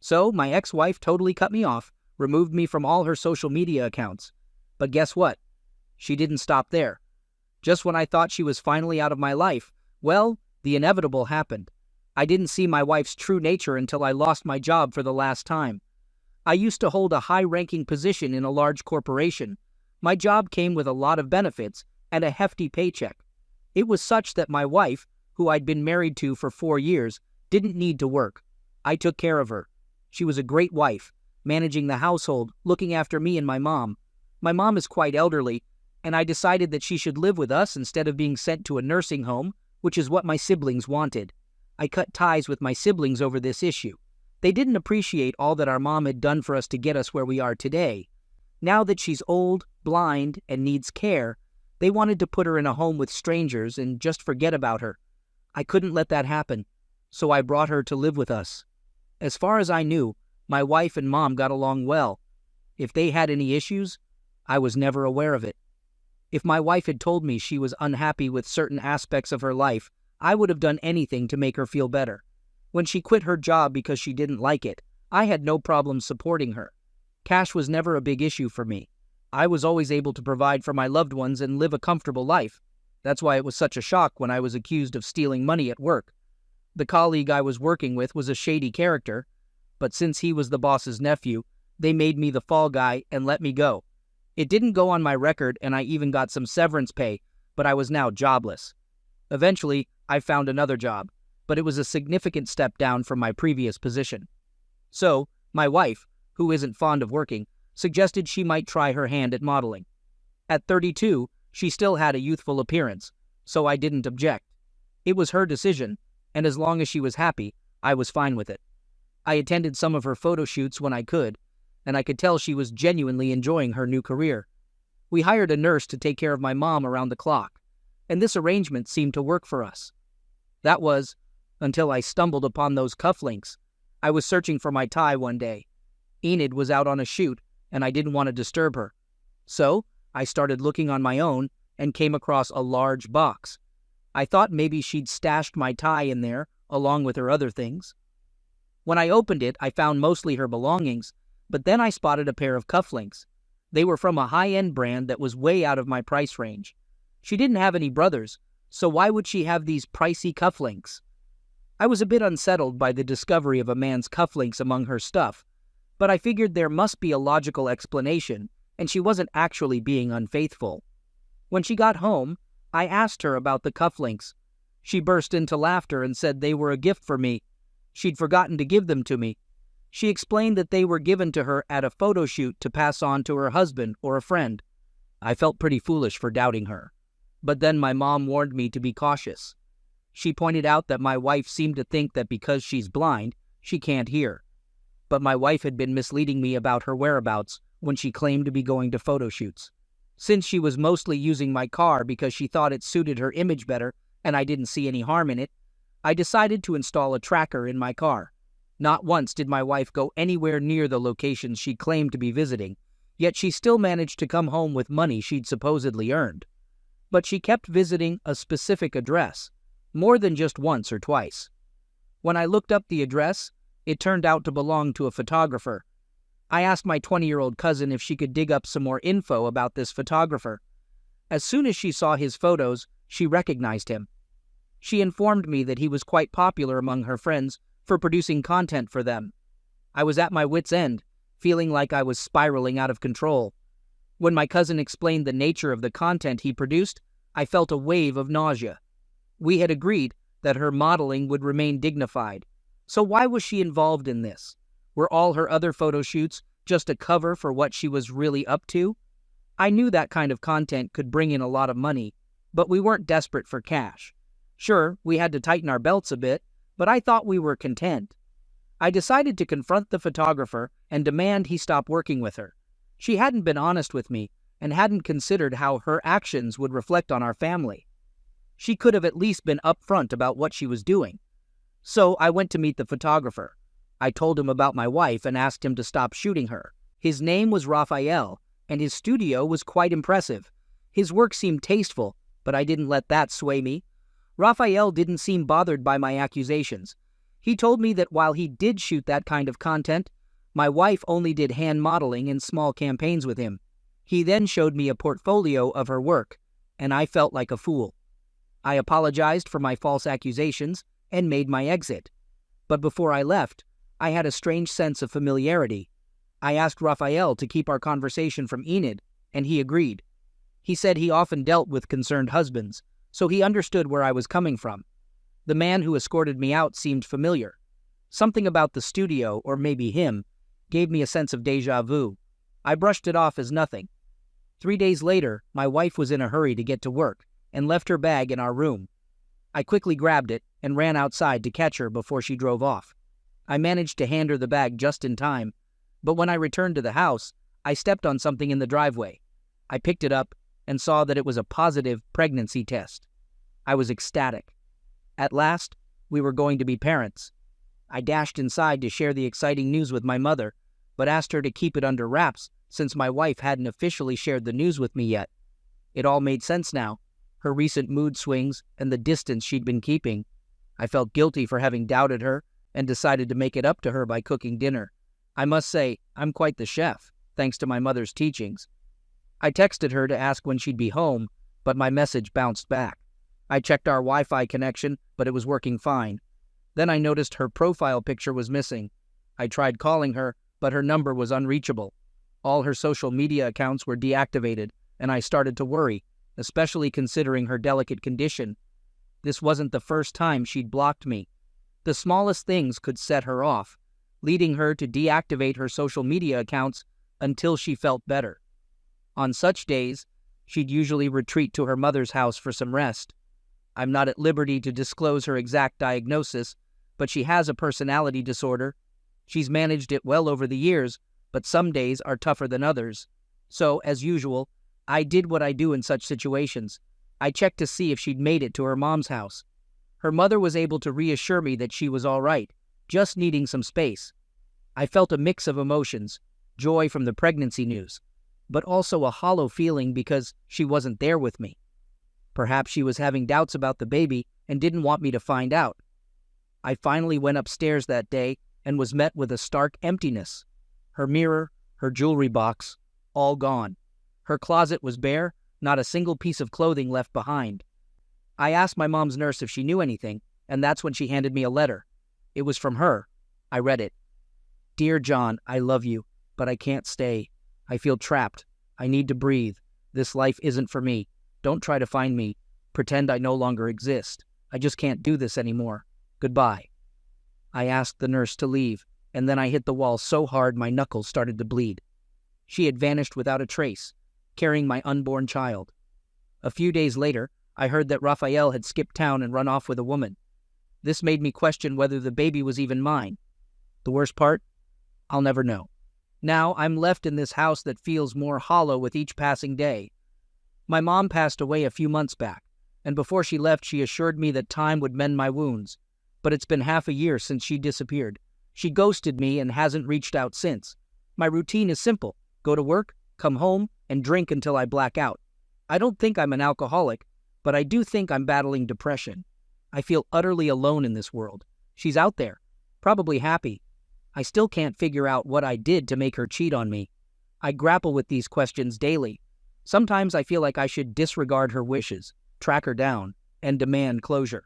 So my ex-wife totally cut me off, removed me from all her social media accounts. But guess what? She didn't stop there. Just when I thought she was finally out of my life, well, the inevitable happened. I didn't see my wife's true nature until I lost my job for the last time. I used to hold a high-ranking position in a large corporation. My job came with a lot of benefits and a hefty paycheck. It was such that my wife, who I'd been married to for 4 years, didn't need to work. I took care of her. She was a great wife, managing the household, looking after me and my mom. My mom is quite elderly, and I decided that she should live with us instead of being sent to a nursing home, which is what my siblings wanted. I cut ties with my siblings over this issue. They didn't appreciate all that our mom had done for us to get us where we are today. Now that she's old, blind, and needs care, they wanted to put her in a home with strangers and just forget about her. I couldn't let that happen, so I brought her to live with us. As far as I knew, my wife and mom got along well. If they had any issues, I was never aware of it. If my wife had told me she was unhappy with certain aspects of her life, I would have done anything to make her feel better. When she quit her job because she didn't like it, I had no problem supporting her. Cash was never a big issue for me. I was always able to provide for my loved ones and live a comfortable life. That's why it was such a shock when I was accused of stealing money at work. The colleague I was working with was a shady character, but since he was the boss's nephew, they made me the fall guy and let me go. It didn't go on my record, and I even got some severance pay, but I was now jobless. Eventually, I found another job, but it was a significant step down from my previous position. So, my wife, who isn't fond of working, suggested she might try her hand at modeling. At 32, she still had a youthful appearance, so I didn't object. It was her decision, and as long as she was happy, I was fine with it. I attended some of her photo shoots when I could, and I could tell she was genuinely enjoying her new career. We hired a nurse to take care of my mom around the clock, and this arrangement seemed to work for us. That was until I stumbled upon those cufflinks. I was searching for my tie one day. Enid was out on a shoot, and I didn't want to disturb her. So, I started looking on my own and came across a large box. I thought maybe she'd stashed my tie in there, along with her other things. When I opened it, I found mostly her belongings, but then I spotted a pair of cufflinks. They were from a high-end brand that was way out of my price range. She didn't have any brothers, so why would she have these pricey cufflinks? I was a bit unsettled by the discovery of a man's cufflinks among her stuff, but I figured there must be a logical explanation, and she wasn't actually being unfaithful. When she got home, I asked her about the cufflinks. She burst into laughter and said they were a gift for me. She'd forgotten to give them to me. She explained that they were given to her at a photo shoot to pass on to her husband or a friend. I felt pretty foolish for doubting her. But then my mom warned me to be cautious. She pointed out that my wife seemed to think that because she's blind, she can't hear. But my wife had been misleading me about her whereabouts when she claimed to be going to photo shoots. Since she was mostly using my car because she thought it suited her image better and I didn't see any harm in it, I decided to install a tracker in my car. Not once did my wife go anywhere near the locations she claimed to be visiting, yet she still managed to come home with money she'd supposedly earned. But she kept visiting a specific address, more than just once or twice. When I looked up the address, it turned out to belong to a photographer. I asked my 20-year-old cousin if she could dig up some more info about this photographer. As soon as she saw his photos, she recognized him. She informed me that he was quite popular among her friends for producing content for them. I was at my wit's end, feeling like I was spiraling out of control. When my cousin explained the nature of the content he produced, I felt a wave of nausea. We had agreed that her modeling would remain dignified. So why was she involved in this? Were all her other photo shoots just a cover for what she was really up to? I knew that kind of content could bring in a lot of money, but we weren't desperate for cash. Sure, we had to tighten our belts a bit, but I thought we were content. I decided to confront the photographer and demand he stop working with her. She hadn't been honest with me and hadn't considered how her actions would reflect on our family. She could have at least been upfront about what she was doing. So I went to meet the photographer. I told him about my wife and asked him to stop shooting her. His name was Raphael, and his studio was quite impressive. His work seemed tasteful, but I didn't let that sway me. Raphael didn't seem bothered by my accusations. He told me that while he did shoot that kind of content, my wife only did hand modeling and small campaigns with him. He then showed me a portfolio of her work, and I felt like a fool. I apologized for my false accusations and made my exit. But before I left, I had a strange sense of familiarity. I asked Raphael to keep our conversation from Enid, and he agreed. He said he often dealt with concerned husbands, so he understood where I was coming from. The man who escorted me out seemed familiar. Something about the studio, or maybe him, gave me a sense of déjà vu. I brushed it off as nothing. 3 days later, my wife was in a hurry to get to work and left her bag in our room. I quickly grabbed it and ran outside to catch her before she drove off. I managed to hand her the bag just in time, but when I returned to the house, I stepped on something in the driveway. I picked it up and saw that it was a positive pregnancy test. I was ecstatic. At last, we were going to be parents. I dashed inside to share the exciting news with my mother, but asked her to keep it under wraps since my wife hadn't officially shared the news with me yet. It all made sense now, her recent mood swings and the distance she'd been keeping. I felt guilty for having doubted her and decided to make it up to her by cooking dinner. I must say, I'm quite the chef, thanks to my mother's teachings. I texted her to ask when she'd be home, but my message bounced back. I checked our Wi-Fi connection, but it was working fine. Then I noticed her profile picture was missing. I tried calling her, but her number was unreachable. All her social media accounts were deactivated, and I started to worry, especially considering her delicate condition. This wasn't the first time she'd blocked me. The smallest things could set her off, leading her to deactivate her social media accounts until she felt better. On such days, she'd usually retreat to her mother's house for some rest. I'm not at liberty to disclose her exact diagnosis, but she has a personality disorder. She's managed it well over the years, but some days are tougher than others. So, as usual, I did what I do in such situations. I checked to see if she'd made it to her mom's house. Her mother was able to reassure me that she was all right, just needing some space. I felt a mix of emotions, joy from the pregnancy news, but also a hollow feeling because she wasn't there with me. Perhaps she was having doubts about the baby and didn't want me to find out. I finally went upstairs that day and was met with a stark emptiness. Her mirror, her jewelry box, all gone. Her closet was bare, not a single piece of clothing left behind. I asked my mom's nurse if she knew anything, and that's when she handed me a letter. It was from her. I read it. "Dear John, I love you, but I can't stay. I feel trapped. I need to breathe. This life isn't for me. Don't try to find me. Pretend I no longer exist. I just can't do this anymore. Goodbye." I asked the nurse to leave, and then I hit the wall so hard my knuckles started to bleed. She had vanished without a trace, carrying my unborn child. A few days later, I heard that Raphael had skipped town and run off with a woman. This made me question whether the baby was even mine. The worst part? I'll never know. Now I'm left in this house that feels more hollow with each passing day. My mom passed away a few months back, and before she left she assured me that time would mend my wounds. But it's been half a year since she disappeared. She ghosted me and hasn't reached out since. My routine is simple. Go to work, come home, and drink until I black out. I don't think I'm an alcoholic, but I do think I'm battling depression. I feel utterly alone in this world. She's out there, probably happy. I still can't figure out what I did to make her cheat on me. I grapple with these questions daily. Sometimes I feel like I should disregard her wishes, track her down, and demand closure.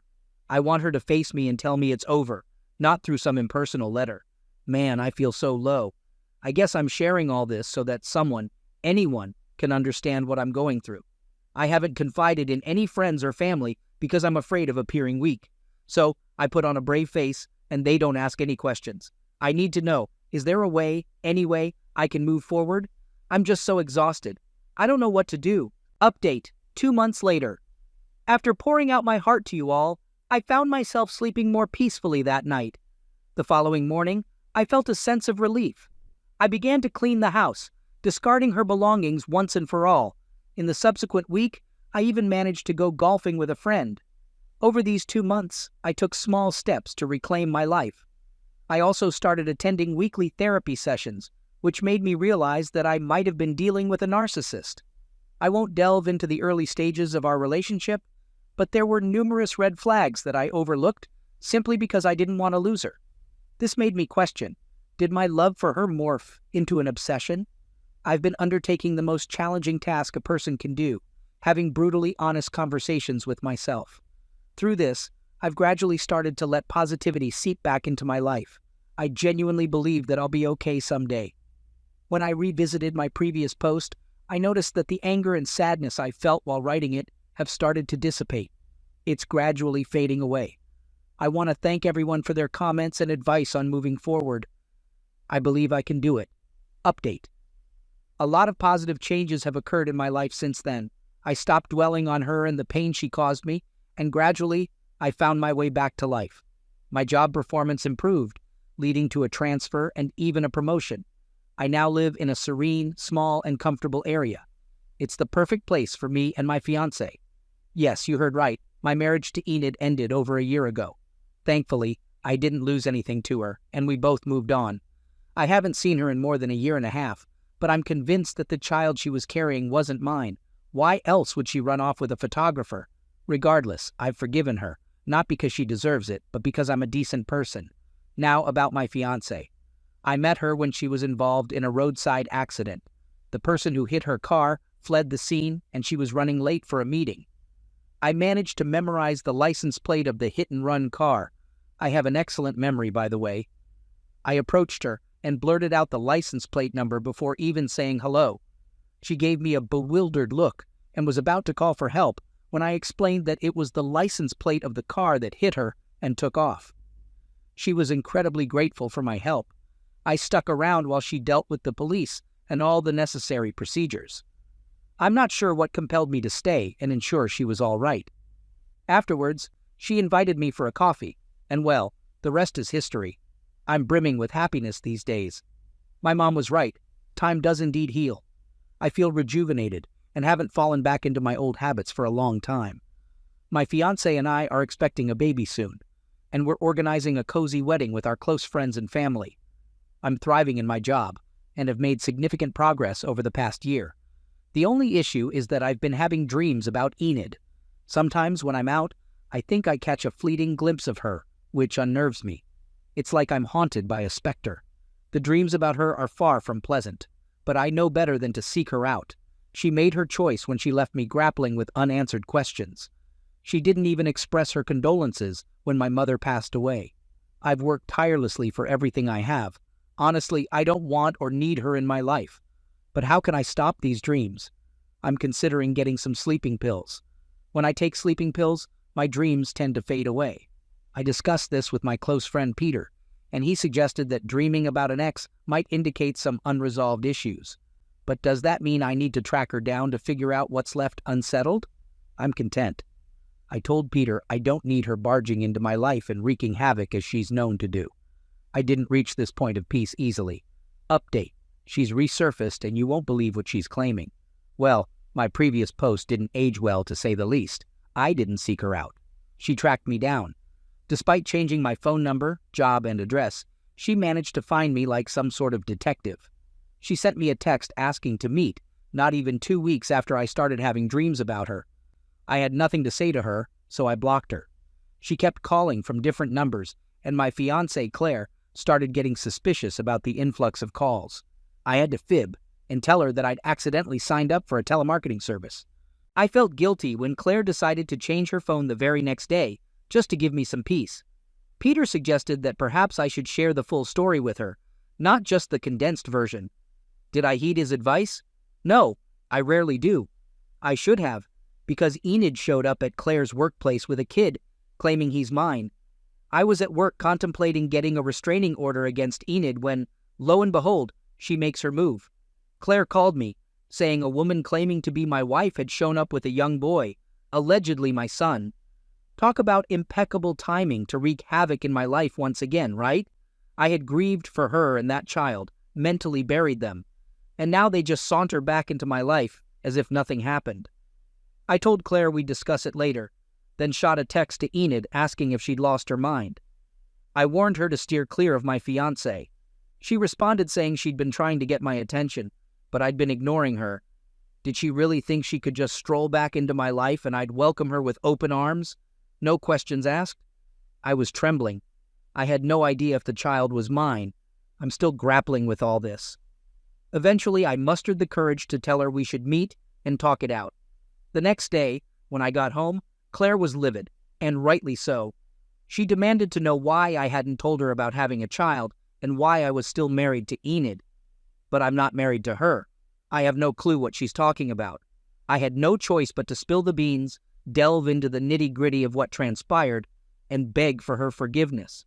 I want her to face me and tell me it's over, not through some impersonal letter. Man, I feel so low. I guess I'm sharing all this so that someone, anyone, can understand what I'm going through. I haven't confided in any friends or family because I'm afraid of appearing weak. So I put on a brave face and they don't ask any questions. I need to know, is there a way, any way, I can move forward? I'm just so exhausted. I don't know what to do. Update, 2 months later. After pouring out my heart to you all, I found myself sleeping more peacefully that night. The following morning, I felt a sense of relief. I began to clean the house, discarding her belongings once and for all. In the subsequent week, I even managed to go golfing with a friend. Over these 2 months, I took small steps to reclaim my life. I also started attending weekly therapy sessions, which made me realize that I might have been dealing with a narcissist. I won't delve into the early stages of our relationship, but there were numerous red flags that I overlooked simply because I didn't want to lose her. This made me question, did my love for her morph into an obsession? I've been undertaking the most challenging task a person can do, having brutally honest conversations with myself. Through this, I've gradually started to let positivity seep back into my life. I genuinely believe that I'll be okay someday. When I revisited my previous post, I noticed that the anger and sadness I felt while writing it have started to dissipate. It's gradually fading away. I want to thank everyone for their comments and advice on moving forward. I believe I can do it. Update. A lot of positive changes have occurred in my life since then. I stopped dwelling on her and the pain she caused me, and gradually, I found my way back to life. My job performance improved, leading to a transfer and even a promotion. I now live in a serene, small, and comfortable area. It's the perfect place for me and my fiancé. Yes, you heard right. My marriage to Enid ended over a year ago. Thankfully, I didn't lose anything to her, and we both moved on. I haven't seen her in more than a year and a half, but I'm convinced that the child she was carrying wasn't mine. Why else would she run off with a photographer? Regardless, I've forgiven her, not because she deserves it, but because I'm a decent person. Now about my fiancé. I met her when she was involved in a roadside accident. The person who hit her car fled the scene, and she was running late for a meeting. I managed to memorize the license plate of the hit-and-run car. I have an excellent memory, by the way. I approached her and blurted out the license plate number before even saying hello. She gave me a bewildered look and was about to call for help when I explained that it was the license plate of the car that hit her and took off. She was incredibly grateful for my help. I stuck around while she dealt with the police and all the necessary procedures. I'm not sure what compelled me to stay and ensure she was all right. Afterwards, she invited me for a coffee, and well, the rest is history. I'm brimming with happiness these days. My mom was right. Time does indeed heal. I feel rejuvenated and haven't fallen back into my old habits for a long time. My fiancé and I are expecting a baby soon, and we're organizing a cozy wedding with our close friends and family. I'm thriving in my job and have made significant progress over the past year. The only issue is that I've been having dreams about Enid. Sometimes when I'm out, I think I catch a fleeting glimpse of her, which unnerves me. It's like I'm haunted by a specter. The dreams about her are far from pleasant, but I know better than to seek her out. She made her choice when she left me grappling with unanswered questions. She didn't even express her condolences when my mother passed away. I've worked tirelessly for everything I have. Honestly, I don't want or need her in my life. But how can I stop these dreams? I'm considering getting some sleeping pills. When I take sleeping pills, my dreams tend to fade away. I discussed this with my close friend Peter, and he suggested that dreaming about an ex might indicate some unresolved issues. But does that mean I need to track her down to figure out what's left unsettled? I'm content. I told Peter I don't need her barging into my life and wreaking havoc as she's known to do. I didn't reach this point of peace easily. Update. She's resurfaced and you won't believe what she's claiming. Well, my previous post didn't age well to say the least. I didn't seek her out. She tracked me down. Despite changing my phone number, job, and address, she managed to find me like some sort of detective. She sent me a text asking to meet, not even 2 weeks after I started having dreams about her. I had nothing to say to her, so I blocked her. She kept calling from different numbers, and my fiancée, Claire, started getting suspicious about the influx of calls. I had to fib and tell her that I'd accidentally signed up for a telemarketing service. I felt guilty when Claire decided to change her phone the very next day, just to give me some peace. Peter suggested that perhaps I should share the full story with her, not just the condensed version. Did I heed his advice? No, I rarely do. I should have, because Enid showed up at Claire's workplace with a kid, claiming he's mine. I was at work contemplating getting a restraining order against Enid when, lo and behold, she makes her move. Claire called me, saying a woman claiming to be my wife had shown up with a young boy, allegedly my son. Talk about impeccable timing to wreak havoc in my life once again, right? I had grieved for her and that child, mentally buried them, and now they just saunter back into my life as if nothing happened. I told Claire we'd discuss it later, then shot a text to Enid asking if she'd lost her mind. I warned her to steer clear of my fiancé. She responded saying she'd been trying to get my attention, but I'd been ignoring her. Did she really think she could just stroll back into my life and I'd welcome her with open arms? No questions asked? I was trembling. I had no idea if the child was mine. I'm still grappling with all this. Eventually, I mustered the courage to tell her we should meet and talk it out. The next day, when I got home, Claire was livid, and rightly so. She demanded to know why I hadn't told her about having a child and why I was still married to Enid. But I'm not married to her. I have no clue what she's talking about. I had no choice but to spill the beans, delve into the nitty-gritty of what transpired, and beg for her forgiveness.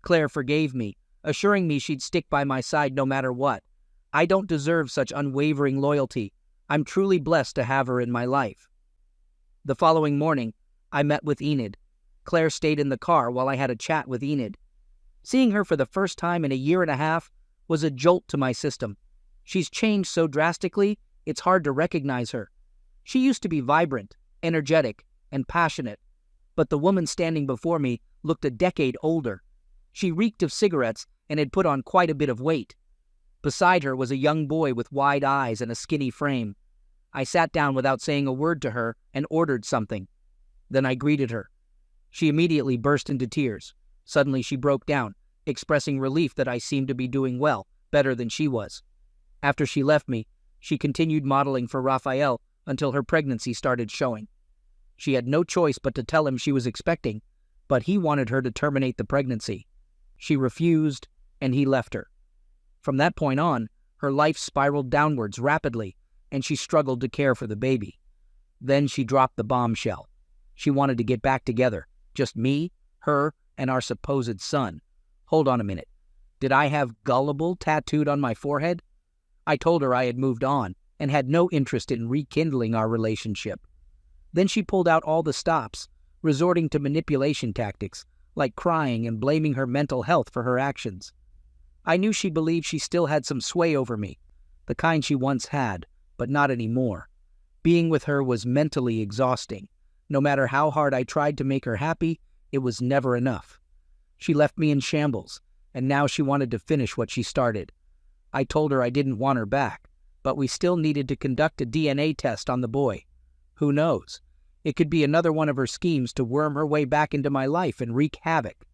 Claire forgave me, assuring me she'd stick by my side no matter what. I don't deserve such unwavering loyalty. I'm truly blessed to have her in my life. The following morning, I met with Enid. Claire stayed in the car while I had a chat with Enid. Seeing her for the first time in a year and a half was a jolt to my system. She's changed so drastically, it's hard to recognize her. She used to be vibrant, energetic, and passionate, but the woman standing before me looked a decade older. She reeked of cigarettes and had put on quite a bit of weight. Beside her was a young boy with wide eyes and a skinny frame. I sat down without saying a word to her and ordered something. Then I greeted her. She immediately burst into tears. Suddenly she broke down, expressing relief that I seemed to be doing well, better than she was. After she left me, she continued modeling for Raphael until her pregnancy started showing. She had no choice but to tell him she was expecting, but he wanted her to terminate the pregnancy. She refused, and he left her. From that point on, her life spiraled downwards rapidly, and she struggled to care for the baby. Then she dropped the bombshell. She wanted to get back together, just me, her, and our supposed son. Hold on a minute. Did I have gullible tattooed on my forehead? I told her I had moved on and had no interest in rekindling our relationship. Then she pulled out all the stops, resorting to manipulation tactics, like crying and blaming her mental health for her actions. I knew she believed she still had some sway over me, the kind she once had, but not anymore. Being with her was mentally exhausting. No matter how hard I tried to make her happy, it was never enough. She left me in shambles, and now she wanted to finish what she started. I told her I didn't want her back, but we still needed to conduct a DNA test on the boy. Who knows? It could be another one of her schemes to worm her way back into my life and wreak havoc.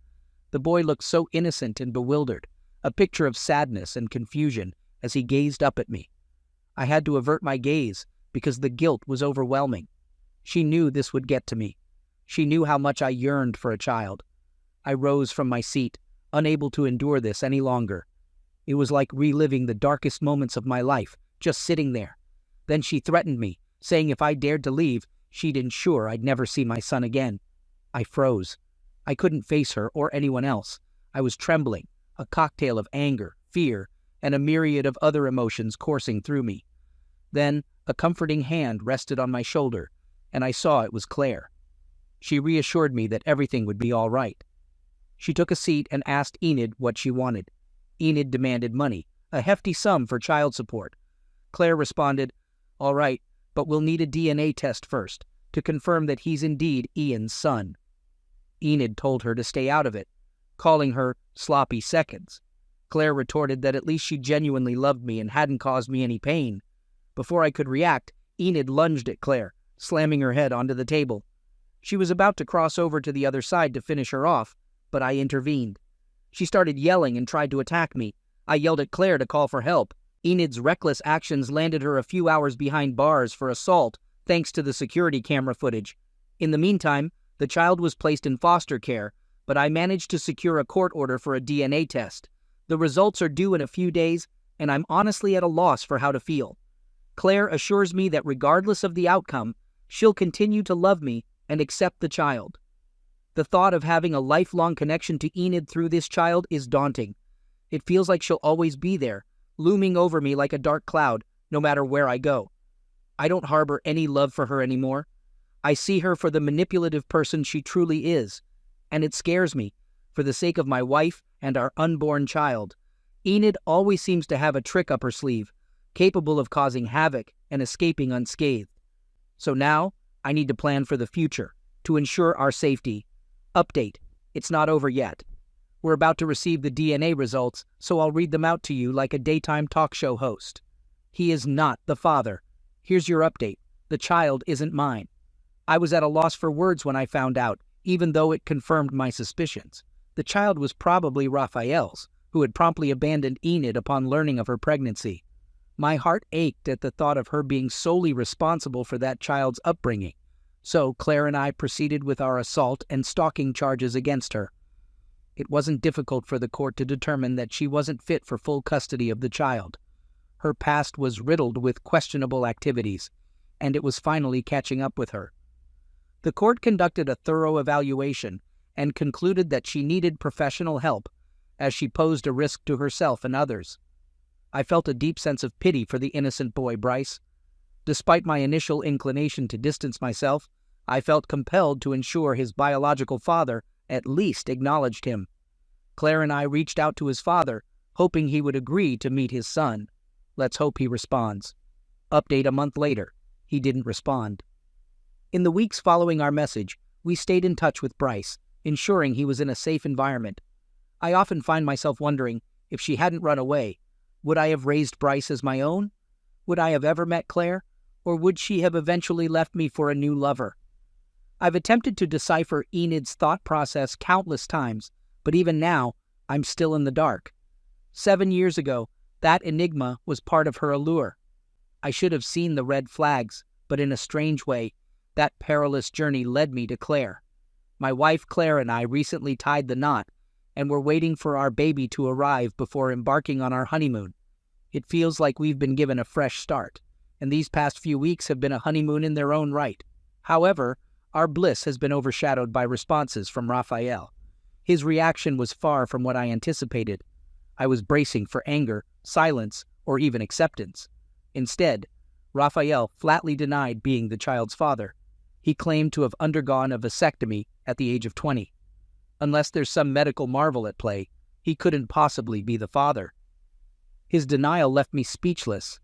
The boy looked so innocent and bewildered, a picture of sadness and confusion as he gazed up at me. I had to avert my gaze because the guilt was overwhelming. She knew this would get to me. She knew how much I yearned for a child. I rose from my seat, unable to endure this any longer. It was like reliving the darkest moments of my life, just sitting there. Then she threatened me, saying if I dared to leave, she'd ensure I'd never see my son again. I froze. I couldn't face her or anyone else. I was trembling, a cocktail of anger, fear, and a myriad of other emotions coursing through me. Then a comforting hand rested on my shoulder, and I saw it was Claire. She reassured me that everything would be all right. She took a seat and asked Enid what she wanted. Enid demanded money, a hefty sum for child support. Claire responded, "All right, but we'll need a DNA test first, to confirm that he's indeed Ian's son." Enid told her to stay out of it, calling her sloppy seconds. Claire retorted that at least she genuinely loved me and hadn't caused me any pain. Before I could react, Enid lunged at Claire, slamming her head onto the table. She was about to cross over to the other side to finish her off, but I intervened. She started yelling and tried to attack me. I yelled at Claire to call for help. Enid's reckless actions landed her a few hours behind bars for assault, thanks to the security camera footage. In the meantime, the child was placed in foster care, but I managed to secure a court order for a DNA test. The results are due in a few days, and I'm honestly at a loss for how to feel. Claire assures me that regardless of the outcome, she'll continue to love me and accept the child. The thought of having a lifelong connection to Enid through this child is daunting. It feels like she'll always be there, looming over me like a dark cloud, no matter where I go. I don't harbor any love for her anymore. I see her for the manipulative person she truly is, and it scares me, for the sake of my wife and our unborn child. Enid always seems to have a trick up her sleeve, capable of causing havoc and escaping unscathed. So now, I need to plan for the future, to ensure our safety. Update: it's not over yet. We're about to receive the DNA results, so I'll read them out to you like a daytime talk show host. He is not the father. Here's your update. The child isn't mine. I was at a loss for words when I found out. even though it confirmed my suspicions. The child was probably Raphael's, who had promptly abandoned Enid upon learning of her pregnancy. My heart ached at the thought of her being solely responsible for that child's upbringing, so Claire and I proceeded with our assault and stalking charges against her. It wasn't difficult for the court to determine that she wasn't fit for full custody of the child. Her past was riddled with questionable activities, and it was finally catching up with her. The court conducted a thorough evaluation and concluded that she needed professional help, as she posed a risk to herself and others. I felt a deep sense of pity for the innocent boy Bryce. Despite my initial inclination to distance myself, I felt compelled to ensure his biological father at least acknowledged him. Claire and I reached out to his father, hoping he would agree to meet his son. Let's hope he responds. Update a month later. He didn't respond. In the weeks following our message, we stayed in touch with Bryce, ensuring he was in a safe environment. I often find myself wondering, if she hadn't run away, would I have raised Bryce as my own? Would I have ever met Claire? Or would she have eventually left me for a new lover? I've attempted to decipher Enid's thought process countless times, but even now, I'm still in the dark. 7 years ago, that enigma was part of her allure. I should have seen the red flags, but in a strange way, that perilous journey led me to Claire. My wife Claire and I recently tied the knot, and we're waiting for our baby to arrive before embarking on our honeymoon. It feels like we've been given a fresh start, and these past few weeks have been a honeymoon in their own right. However, our bliss has been overshadowed by responses from Raphael. His reaction was far from what I anticipated. I was bracing for anger, silence, or even acceptance. Instead, Raphael flatly denied being the child's father. He claimed to have undergone a vasectomy at the age of 20. Unless there's some medical marvel at play, he couldn't possibly be the father. His denial left me speechless,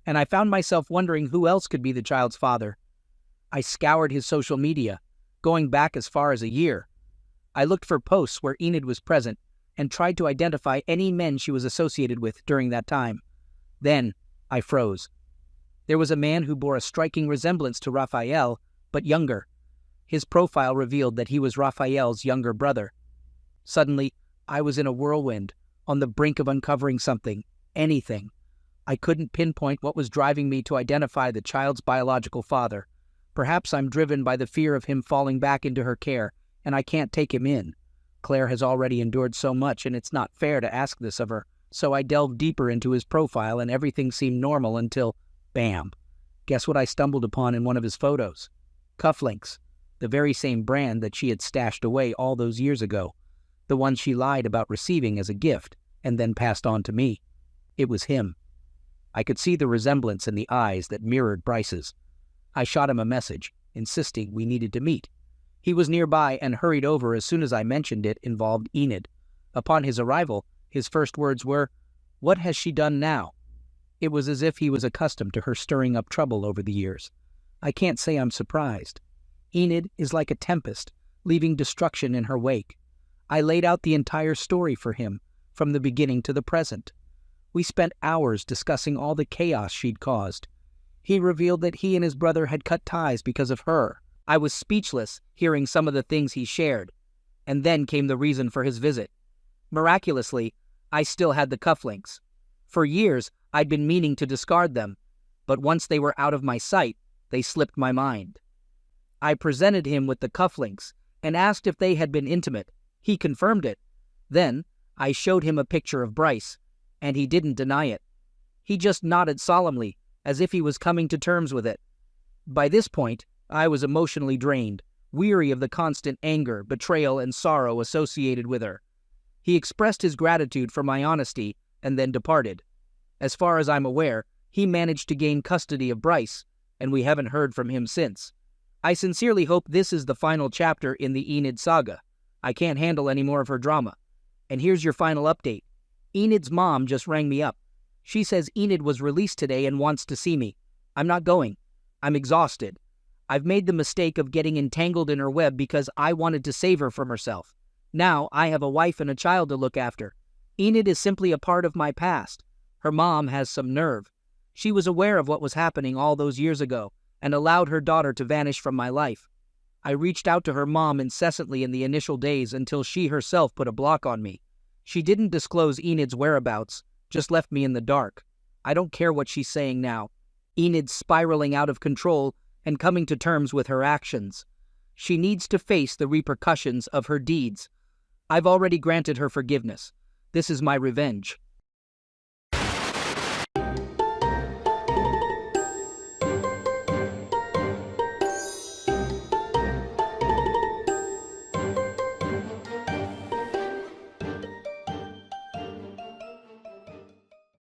and I found myself wondering who else could be the child's father. I scoured his social media, going back as far as a year. I looked for posts where Enid was present and tried to identify any men she was associated with during that time. Then, I froze. There was a man who bore a striking resemblance to Raphael, but younger. His profile revealed that he was Raphael's younger brother. Suddenly, I was in a whirlwind, on the brink of uncovering something, anything. I couldn't pinpoint what was driving me to identify the child's biological father. Perhaps I'm driven by the fear of him falling back into her care, and I can't take him in. Claire has already endured so much, and it's not fair to ask this of her, so I delved deeper into his profile and everything seemed normal until, bam! Guess what I stumbled upon in one of his photos? Cufflinks. The very same brand that she had stashed away all those years ago, the one she lied about receiving as a gift and then passed on to me. It was him. I could see the resemblance in the eyes that mirrored Bryce's. I shot him a message, insisting we needed to meet. He was nearby and hurried over as soon as I mentioned it involved Enid. Upon his arrival, his first words were, "What has she done now?" It was as if he was accustomed to her stirring up trouble over the years. I can't say I'm surprised. Enid is like a tempest, leaving destruction in her wake. I laid out the entire story for him, from the beginning to the present. We spent hours discussing all the chaos she'd caused. He revealed that he and his brother had cut ties because of her. I was speechless hearing some of the things he shared. And then came the reason for his visit. Miraculously, I still had the cufflinks. For years, I'd been meaning to discard them, but once they were out of my sight, they slipped my mind. I presented him with the cufflinks and asked if they had been intimate. He confirmed it. Then, I showed him a picture of Bryce, and he didn't deny it. He just nodded solemnly, as if he was coming to terms with it. By this point, I was emotionally drained, weary of the constant anger, betrayal, and sorrow associated with her. He expressed his gratitude for my honesty and then departed. As far as I'm aware, he managed to gain custody of Bryce, and we haven't heard from him since. I sincerely hope this is the final chapter in the Enid saga. I can't handle any more of her drama. And here's your final update. Enid's mom just rang me up. She says Enid was released today and wants to see me. I'm not going. I'm exhausted. I've made the mistake of getting entangled in her web because I wanted to save her from herself. Now I have a wife and a child to look after. Enid is simply a part of my past. Her mom has some nerve. She was aware of what was happening all those years ago and allowed her daughter to vanish from my life. I reached out to her mom incessantly in the initial days until she herself put a block on me. She didn't disclose Enid's whereabouts, just left me in the dark. I don't care what she's saying now. Enid's spiraling out of control and coming to terms with her actions. She needs to face the repercussions of her deeds. I've already granted her forgiveness. This is my revenge.